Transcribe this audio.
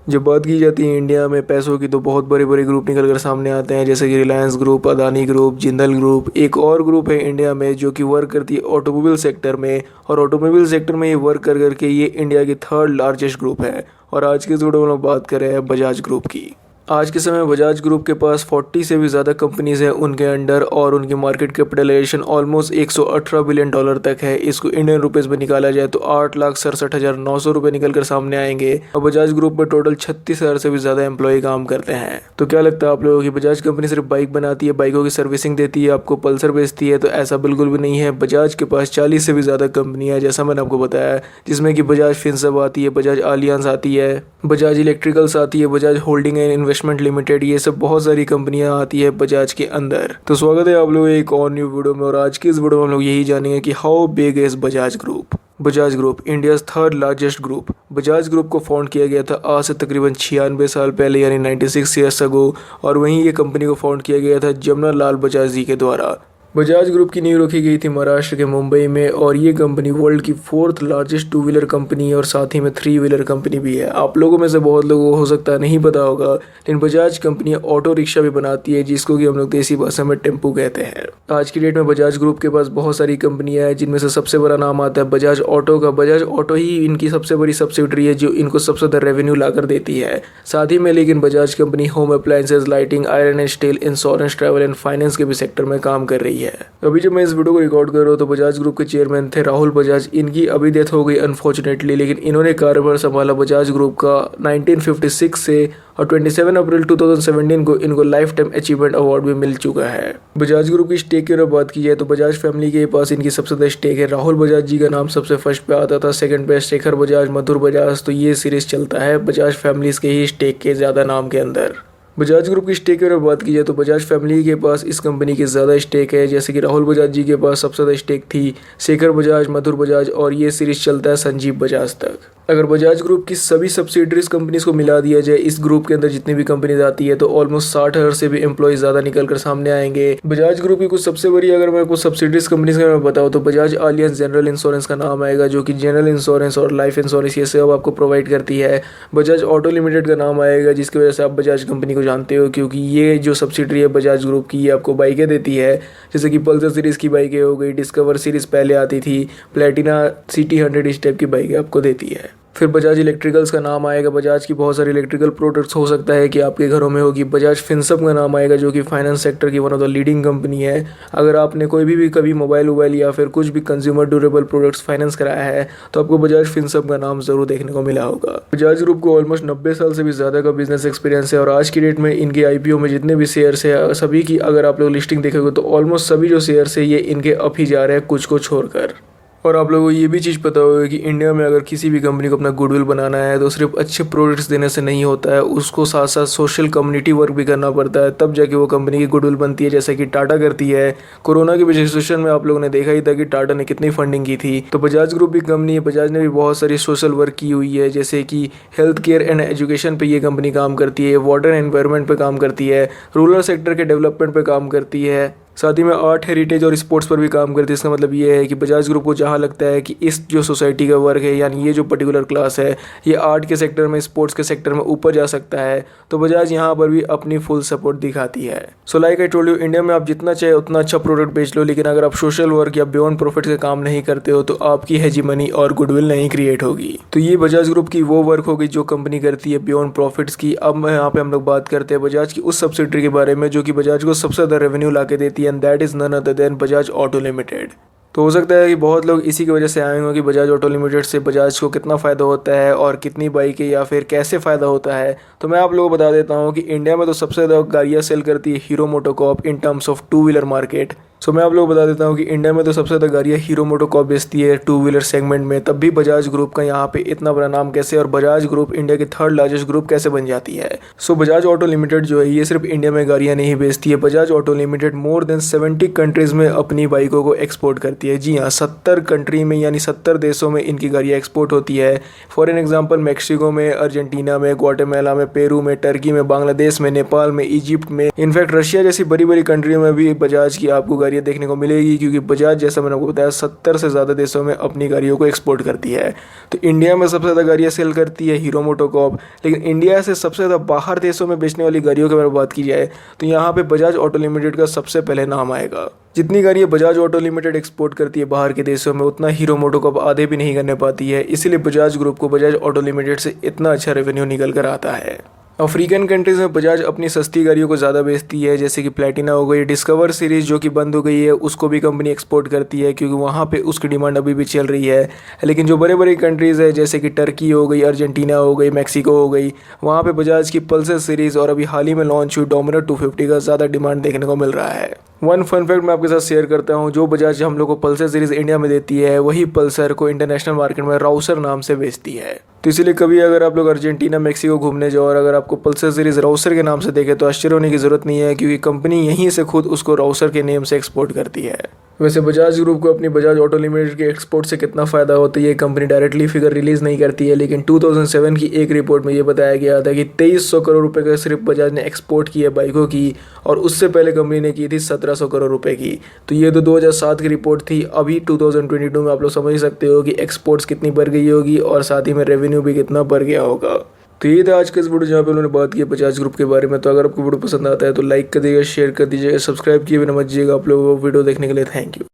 जब बात की जाती है इंडिया में पैसों की तो बहुत बड़े बड़े ग्रुप निकल कर सामने आते हैं, जैसे कि Reliance group, Adani group, Jindal group. एक और ग्रुप है इंडिया में जो कि वर्क करती है ऑटोमोबाइल सेक्टर में, और ऑटोमोबाइल सेक्टर में ये वर्क कर करके ये इंडिया की थर्ड लार्जेस्ट ग्रुप है। और आज के इस वीडियो में हम बात कर रहे हैं बजाज ग्रुप की। आज के समय बजाज ग्रुप के पास 40 से भी ज़्यादा कंपनीज हैं उनके अंडर, और उनकी मार्केट कैपिटलाइजेशन ऑलमोस्ट $118 बिलियन तक है। इसको इंडियन रुपीज़ में निकाला जाए तो 8,67,900 रुपये निकल कर सामने आएंगे। और बजाज ग्रुप में टोटल 36,000 से भी ज़्यादा एम्प्लॉय काम करते हैं। तो क्या लगता है आप लोगों की बजाज कंपनी सिर्फ बाइक बनाती है, बाइकों की सर्विसिंग देती है, आपको पल्सर बेचती है? तो ऐसा बिल्कुल भी नहीं है। बजाज के पास 40 से भी ज़्यादा कंपनी है, जैसा मैंने आपको बताया, जिसमें कि बजाज फिनसर्व आती है, बजाज आलियांज आती है, बजाज इलेक्ट्रिकल्स आती है, Bajaj holding and investment limited. ये सब बहुत सारी कंपनियां आती है बजाज के अंदर। तो स्वागत है आप लोगों एक और न्यू वीडियो में, और आज की इस वीडियो में हम लोग यही जानेंगे कि how big is Bajaj group. Bajaj group India's third largest group. Bajaj group को फाउंड किया गया था आज से तकरीबन 96 साल पहले, यानी 96 ईयर्स अगो, और वहीं ये कंपनी को फाउंड किया गया था जमना लाल बजाज जी के द्वारा। बजाज ग्रुप की नींव रखी गई थी महाराष्ट्र के मुंबई में, और ये कंपनी वर्ल्ड की 4th लार्जेस्ट 2 व्हीलर कंपनी है, और साथ ही में 3 व्हीलर कंपनी भी है। आप लोगों में से बहुत लोगों को हो सकता है नहीं पता होगा, लेकिन बजाज कंपनी ऑटो रिक्शा भी बनाती है, जिसको कि हम लोग देसी भाषा में टेम्पू कहते हैं। आज की डेट में बजाज ग्रुप के पास बहुत सारी कंपनियां हैं, जिनमें से सबसे बड़ा नाम आता है बजाज ऑटो का। बजाज ऑटो ही इनकी सबसे बड़ी सब्सिडरी है जो इनको सबसे ज़्यादा रेवेन्यू लाकर देती है। साथ ही में लेकिन Bajaj company home appliances, lighting, iron and steel, insurance, travel and finance के भी सेक्टर में काम कर रही है। अभी जब मैं इस वीडियो को रिकॉर्ड कर रहा हूँ तो बजाज ग्रुप के चेयरमैन थे राहुल बजाज। इनकी अभी डेथ हो गई अनफॉर्चुनेटली, लेकिन इन्होंने कार्यभार संभाला बजाज ग्रुप का 1956 से, और 27 अप्रैल 2017 को इनको लाइफ टाइम अचीवमेंट अवार्ड भी मिल चुका है। बजाज ग्रुप की स्टेक की अगर बात की जाए तो बजाज फैमिली के पास इनकी सबसे ज़्यादा स्टेक है। राहुल बजाज जी का नाम सबसे फर्स्ट पे आता था, सेकंड पे शेखर बजाज, मधुर बजाज। तो ये सीरीज चलता है बजाज फैमिलीज के ही स्टेक के ज़्यादा नाम के अंदर। बजाज ग्रुप की स्टेक की अगर बात की जाए तो बजाज फैमिली के पास इस कंपनी की ज़्यादा स्टेक है, जैसे कि राहुल बजाज जी के पास सबसे ज़्यादा स्टेक थी, शेखर बजाज, मधुर बजाज, और ये सीरीज चलता है संजीव बजाज तक। अगर बजाज ग्रुप की सभी सब्सिडरीज कंपनीज को मिला दिया जाए, इस ग्रुप के अंदर जितनी भी कंपनीज आती है, तो ऑलमोस्ट 60,000 से भी एम्प्लॉय ज़्यादा निकल कर सामने आएंगे। बजाज ग्रुप की कुछ सबसे बड़ी अगर मैं कुछ सब्सिडरीज कंपनीज का मैं बताऊँ तो बजाज आलियांज जनरल इंश्योरेंस का नाम आएगा, जो कि जनरल इंश्योरेंस और लाइफ इंश्योरेंस ये सब आपको प्रोवाइड करती है। बजाज ऑटो लिमिटेड का नाम आएगा, जिसकी वजह से आप बजाज कंपनी को जानते हो, क्योंकि ये जो सब्सिडरी है बजाज ग्रुप की, ये आपको बाइकें देती है, जैसे कि पल्सर सीरीज़ की बाइकें हो गई, डिस्कवर सीरीज़ पहले आती थी, प्लेटिना CT100 इस टाइप की बाइकें आपको देती है। फिर बजाज इलेक्ट्रिकल्स का नाम आएगा। बजाज की बहुत सारी इलेक्ट्रिकल प्रोडक्ट्स हो सकता है कि आपके घरों में होगी। बजाज फिनसर्व का नाम आएगा, जो कि फाइनेंस सेक्टर की one of the leading company है। अगर आपने कोई भी कभी मोबाइल या फिर कुछ भी कंज्यूमर ड्यूरेबल प्रोडक्ट्स फाइनेंस कराया है तो आपको बजाज फिनसर्व का नाम जरूर देखने को मिला होगा। बजाज ग्रुप को ऑलमोस्ट 90 साल से भी ज़्यादा का बिजनेस एक्सपीरियंस है, और आज की डेट में इनके IPO में जितने भी शेयर्स है सभी की अगर आप लोग लिस्टिंग देखेंगे तो ऑलमोस्ट सभी जो शेयर्स है ये इनके अप ही जा रहे हैं, कुछ को छोड़कर। और आप लोगों को ये भी चीज़ पता होगा कि इंडिया में अगर किसी भी कंपनी को अपना गुडविल बनाना है तो सिर्फ अच्छे प्रोडक्ट्स देने से नहीं होता है, उसको साथ साथ सोशल कम्युनिटी वर्क भी करना पड़ता है, तब जाके वो कंपनी की गुडविल बनती है, जैसा कि टाटा करती है। कोरोना की सिचुएशन में आप लोगों ने देखा ही था कि टाटा ने कितनी फंडिंग की थी। तो बजाज ग्रुप भी कंपनी है, बजाज ने भी बहुत सारी सोशल वर्क की हुई है, जैसे कि हेल्थ केयर एंड एजुकेशन पर ये कंपनी काम करती है, वाटर एंड एनवायरनमेंट पर काम करती है, रूरल सेक्टर के डेवलपमेंट पर काम करती है, साथ ही में आर्ट, हेरिटेज और स्पोर्ट्स पर भी काम करती है। इसका मतलब ये है कि बजाज ग्रुप को जहाँ लगता है कि इस जो सोसाइटी का वर्क है, यानी ये जो पर्टिकुलर क्लास है, ये आर्ट के सेक्टर में, स्पोर्ट्स के सेक्टर में ऊपर जा सकता है, तो बजाज यहाँ पर भी अपनी फुल सपोर्ट दिखाती है। So like I told you, India में आप जितना चाहे उतना अच्छा प्रोडक्ट बेच लो, लेकिन अगर आप सोशल वर्क या बियॉन्ड प्रॉफिट के काम नहीं करते हो तो आपकी हेजीमनी और गुडविल नहीं क्रिएट होगी। तो ये बजाज ग्रुप की वो वर्क होगी जो कंपनी करती है बियॉन्ड प्रॉफिट्स की। अब यहाँ पे हम लोग बात करते हैं बजाज की उस सब्सिडरी के बारे में जो कि बजाज को सबसे ज़्यादा रेवेन्यू ला के देती है, and that is none other than Bajaj auto limited. तो हो सकता है कि बहुत लोग इसी की वजह से आए होंगे कि बजाज ऑटो लिमिटेड से बजाज को कितना फ़ायदा होता है और कितनी बाइकें या फिर कैसे फ़ायदा होता है। तो मैं आप लोगों को बता देता हूँ कि इंडिया में तो सबसे ज़्यादा गाड़ियाँ सेल करती है Hero MotoCorp in terms of 2 wheeler market. So मैं आप लोगों को बता देता हूँ कि इंडिया में तो सबसे ज़्यादा गाड़ियाँ हीरो मोटोकॉर्प बेचती है 2 व्हीलर सेगमेंट में, तब भी बजाज ग्रुप का यहाँ पे इतना बड़ा नाम कैसे, और बजाज ग्रुप इंडिया की थर्ड लार्जेस्ट ग्रुप कैसे बन जाती है। सो बजाज ऑटो लिमिटेड जो है ये सिर्फ इंडिया में गाड़ियाँ नहीं बेचती है। Bajaj auto limited more than 70 countries में अपनी बाइकों को एक्सपोर्ट करती है। जी हाँ, 70 कंट्री में, यानी 70 देशों में इनकी गाड़ियाँ एक्सपोर्ट होती है। फॉर एन एग्जाम्पल, मैक्सिको में, अर्जेंटीना में, ग्वाटेमाला में, पेरू में, टर्की में, बांग्लादेश में, नेपाल में, इजिप्ट में, इनफैक्ट रशिया जैसी बड़ी बड़ी कंट्रियों में भी बजाज की आपको गाड़ियाँ देखने को मिलेगी, क्योंकि बजाज जैसा मैंने आपको बताया 70 से ज़्यादा देशों में अपनी गाड़ियों को एक्सपोर्ट करती है। तो इंडिया में सबसे ज़्यादा गाड़ियाँ सेल करती है हीरो मोटोकॉर्प, लेकिन इंडिया से सबसे ज़्यादा बाहर देशों में बेचने वाली गाड़ियों की अगर बात की जाए तो यहाँ पे बजाज ऑटो लिमिटेड का सबसे पहले नाम आएगा। जितनी गाड़ियाँ बजाज ऑटो लिमिटेड एक्सपोर्ट करती है बाहर के देशों में, उतना हीरो मोटोकॉर्प आधे भी नहीं करने पाती है। इसीलिए बजाज ग्रुप को बजाज ऑटो लिमिटेड से इतना अच्छा रेवेन्यू निकल कर आता है। अफ्रीकन कंट्रीज़ में बजाज अपनी सस्ती गाड़ियों को ज़्यादा बेचती है, जैसे कि प्लेटिना हो गई, डिस्कवर सीरीज़ जो कि बंद हो गई है उसको भी कंपनी एक्सपोर्ट करती है, क्योंकि वहाँ पे उसकी डिमांड अभी भी चल रही है। लेकिन जो बड़े बड़े कंट्रीज़ है जैसे कि टर्की हो गई, अर्जेंटीना हो गई, मैक्सिको हो गई, वहाँ पे बजाज की पल्सर सीरीज़ और अभी हाल ही में लॉन्च हुई डोमिनर 250 का ज़्यादा डिमांड देखने को मिल रहा है। वन फन फैक्ट मैं आपके साथ शेयर करता हूँ, जो बजाज हम लोग को पल्सर सीरीज़ इंडिया में देती है वही पल्सर को इंटरनेशनल मार्केट में राउसर नाम से बेचती है। तो इसीलिए कभी अगर आप लोग अर्जेंटीना मैक्सिको घूमने जाओ और अगर आपको पल्सर सीरीज़ राउसर के नाम से देखे तो आश्चर्य होने की ज़रूरत नहीं है, क्योंकि कंपनी यहीं से खुद उसको राउसर के नेम से एक्सपोर्ट करती है। वैसे बजाज ग्रुप को अपनी बजाज ऑटो लिमिटेड के एक्सपोर्ट से कितना फ़ायदा होता है ये कंपनी डायरेक्टली फिगर रिलीज़ नहीं करती है, लेकिन 2007 की एक रिपोर्ट में ये बताया गया था कि 2300 करोड़ रुपए का सिर्फ बजाज ने एक्सपोर्ट किया बाइकों की, और उससे पहले कंपनी ने की थी 1700 करोड़ रुपए की। तो ये तो 2007 की रिपोर्ट थी। अभी 2022 में आप लोग समझ सकते हो कि एक्सपोर्ट्स कितनी बढ़ गई होगी और साथ ही में रेवेन्यू भी कितना बढ़ गया होगा। तो ये था आज का इस वीडियो जहाँ पे उन्होंने बात की बजाज ग्रुप के बारे में। तो अगर आपको वीडियो पसंद आता है तो लाइक कर दीजिएगा, शेयर कर दीजिएगा, सब्सक्राइब किए बिना मत जाइएगा। आप लोगों को वीडियो देखने के लिए थैंक यू।